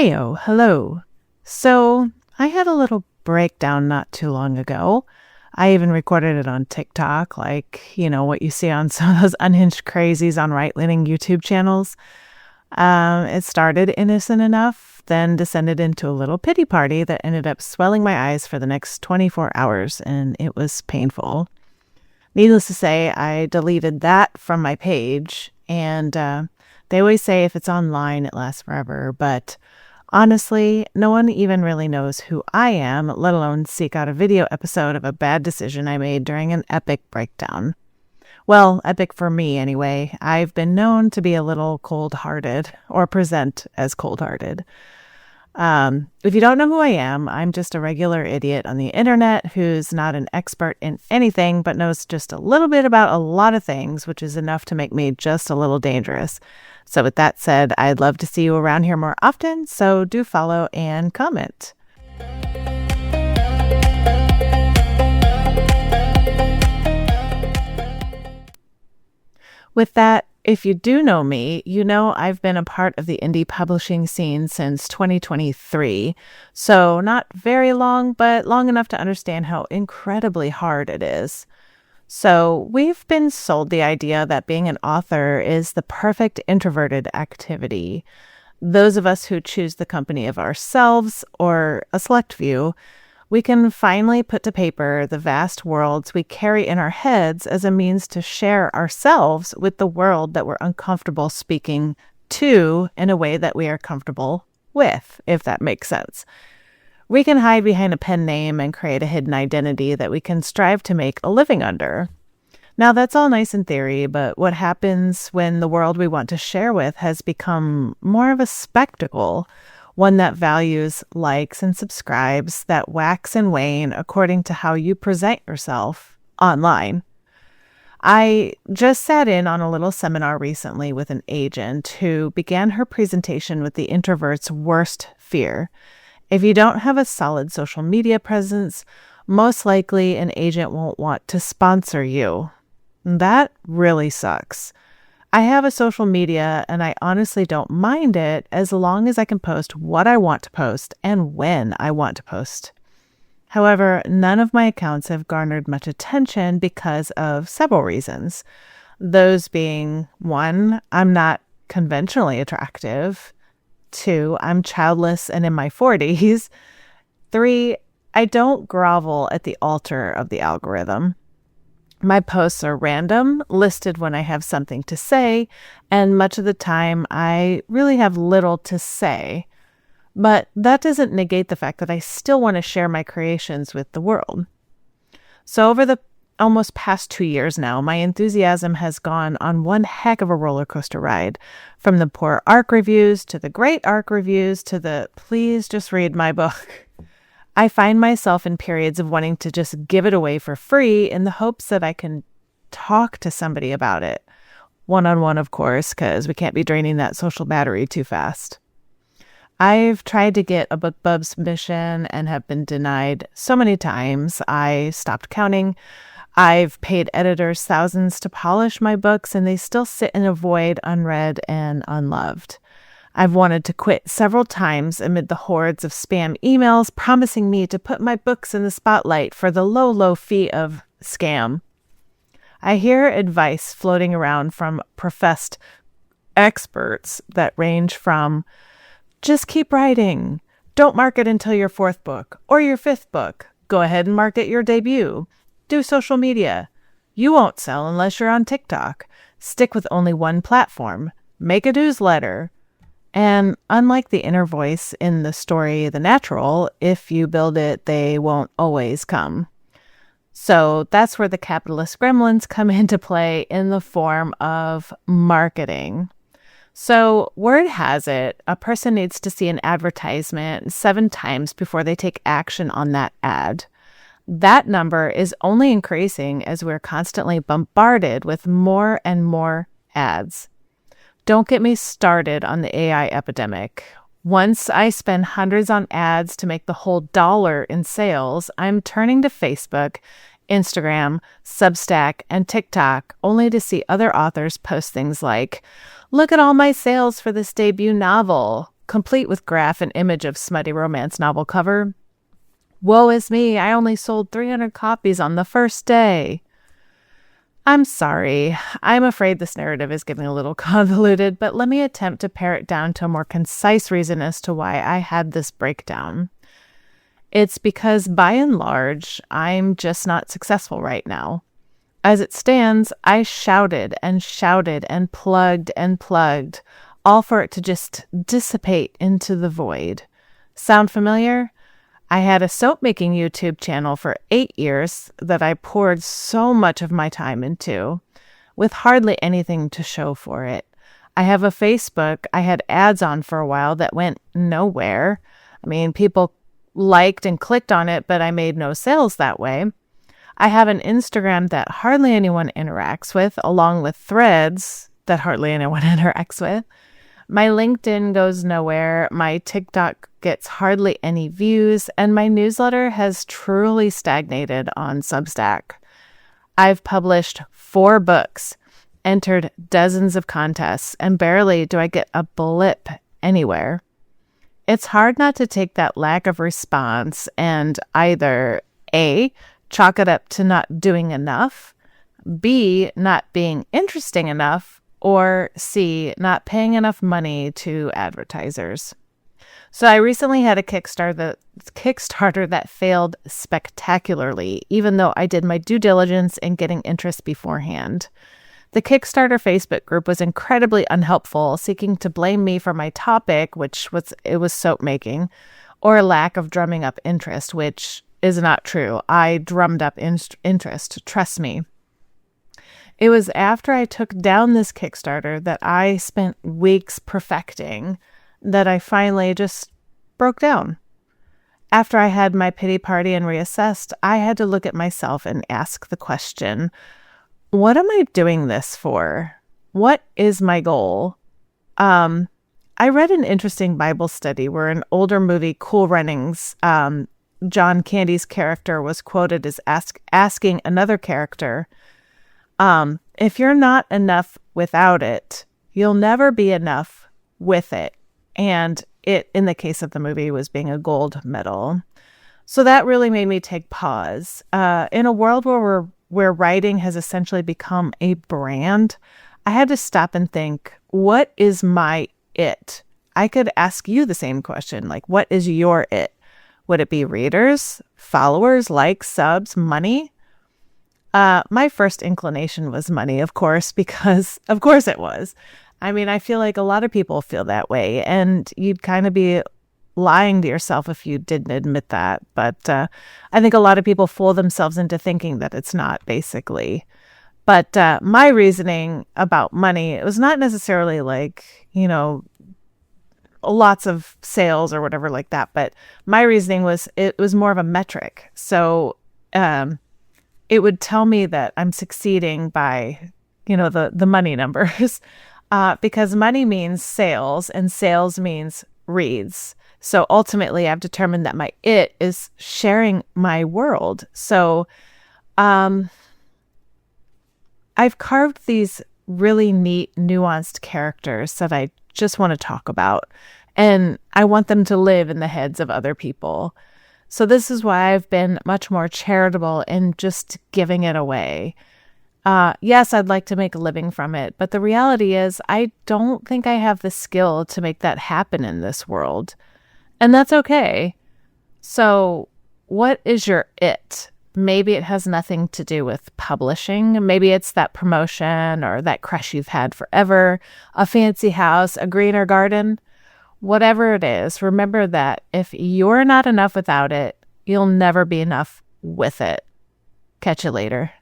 Heyo, hello. So I had a little breakdown not too long ago. I even recorded it on TikTok, what you see on some of those unhinged crazies on right-leaning YouTube channels. It started innocent enough, then descended into a little pity party that ended up swelling my eyes for the next 24 hours, and it was painful. Needless to say, I deleted that from my page, and they always say if it's online, it lasts forever, but honestly, no one even really knows who I am, let alone seek out a video episode of a bad decision I made during an epic breakdown. Well, epic for me anyway. I've been known to be a little cold-hearted, or present as cold-hearted. If you don't know who I am, I'm just a regular idiot on the internet who's not an expert in anything, but knows just a little bit about a lot of things, which is enough to make me just a little dangerous. So with that said, I'd love to see you around here more often, so do follow and comment. With that, if you do know me, you know I've been a part of the indie publishing scene since 2023. So not very long, but long enough to understand how incredibly hard it is. So we've been sold the idea that being an author is the perfect introverted activity. Those of us who choose the company of ourselves, or a select few, we can finally put to paper the vast worlds we carry in our heads as a means to share ourselves with the world that we're uncomfortable speaking to in a way that we are comfortable with, if that makes sense. We can hide behind a pen name and create a hidden identity that we can strive to make a living under. Now, that's all nice in theory, but what happens when the world we want to share with has become more of a spectacle? One that values likes and subscribes that wax and wane according to how you present yourself online. I just sat in on a little seminar recently with an agent who began her presentation with the introvert's worst fear. If you don't have a solid social media presence, most likely an agent won't want to sponsor you. That really sucks. I have a social media and I honestly don't mind it as long as I can post what I want to post and when I want to post. However, none of my accounts have garnered much attention because of several reasons. Those being, 1, I'm not conventionally attractive. 2, I'm childless and in my 40s. 3, I don't grovel at the altar of the algorithm. My posts are random, listed when I have something to say, and much of the time I really have little to say. But that doesn't negate the fact that I still want to share my creations with the world. So over the almost past 2 years now, my enthusiasm has gone on one heck of a roller coaster ride. From the poor ARC reviews to the great ARC reviews to the please just read my book. I find myself in periods of wanting to just give it away for free in the hopes that I can talk to somebody about it. One-on-one, of course, because we can't be draining that social battery too fast. I've tried to get a BookBub submission and have been denied so many times I stopped counting. I've paid editors thousands to polish my books and they still sit in a void unread and unloved. I've wanted to quit several times amid the hordes of spam emails promising me to put my books in the spotlight for the low, low fee of scam. I hear advice floating around from professed experts that range from, just keep writing, don't market until your 4th book or your 5th book, go ahead and market your debut, do social media, you won't sell unless you're on TikTok, stick with only one platform, make a newsletter. And unlike the inner voice in the story The Natural, if you build it, they won't always come. So that's where the capitalist gremlins come into play in the form of marketing. So word has it, a person needs to see an advertisement 7 times before they take action on that ad. That number is only increasing as we're constantly bombarded with more and more ads. Don't get me started on the AI epidemic. Once I spend hundreds on ads to make the whole $1 in sales, I'm turning to Facebook, Instagram, Substack, and TikTok only to see other authors post things like, look at all my sales for this debut novel, complete with graph and image of smutty romance novel cover. Woe is me, I only sold 300 copies on the first day. I'm sorry. I'm afraid this narrative is getting a little convoluted, but let me attempt to pare it down to a more concise reason as to why I had this breakdown. It's because, by and large, I'm just not successful right now. As it stands, I shouted and plugged, all for it to just dissipate into the void. Sound familiar? I had a soap-making YouTube channel for 8 years that I poured so much of my time into, with hardly anything to show for it. I have a Facebook I had ads on for a while that went nowhere. I mean, people liked and clicked on it, but I made no sales that way. I have an Instagram that hardly anyone interacts with, along with Threads that hardly anyone interacts with. My LinkedIn goes nowhere, my TikTok gets hardly any views, and my newsletter has truly stagnated on Substack. I've published 4 books, entered dozens of contests, and barely do I get a blip anywhere. It's hard not to take that lack of response and either A, chalk it up to not doing enough, B, not being interesting enough, or C, not paying enough money to advertisers. So I recently had a Kickstarter that failed spectacularly, even though I did my due diligence in getting interest beforehand. The Kickstarter Facebook group was incredibly unhelpful, seeking to blame me for my topic, which was soap making, or a lack of drumming up interest, which is not true. I drummed up interest, trust me. It was after I took down this Kickstarter that I spent weeks perfecting that I finally just broke down. After I had my pity party and reassessed, I had to look at myself and ask the question, what am I doing this for? What is my goal? I read an interesting Bible study where an older movie, Cool Runnings, John Candy's character was quoted as asking another character, if you're not enough without it, you'll never be enough with it. And it, in the case of the movie, was being a gold medal. So that really made me take pause. In a world where writing has essentially become a brand, I had to stop and think, what is my it? I could ask you the same question, like, what is your it? Would it be readers, followers, likes, subs, money? My first inclination was money, of course, because of course it was. I mean, I feel like a lot of people feel that way, and you'd kind of be lying to yourself if you didn't admit that. But I think a lot of people fool themselves into thinking that it's not, basically. But my reasoning about money, it was not necessarily like, lots of sales or whatever like that. But my reasoning was, it was more of a metric. So it would tell me that I'm succeeding by, the money numbers. Because money means sales, and sales means reads. So ultimately, I've determined that my it is sharing my world. So I've carved these really neat, nuanced characters that I just want to talk about. And I want them to live in the heads of other people. So this is why I've been much more charitable in just giving it away. Yes, I'd like to make a living from it, but the reality is I don't think I have the skill to make that happen in this world. And that's okay. So what is your it? Maybe it has nothing to do with publishing. Maybe it's that promotion or that crush you've had forever, a fancy house, a greener garden. Whatever it is, remember that if you're not enough without it, you'll never be enough with it. Catch you later.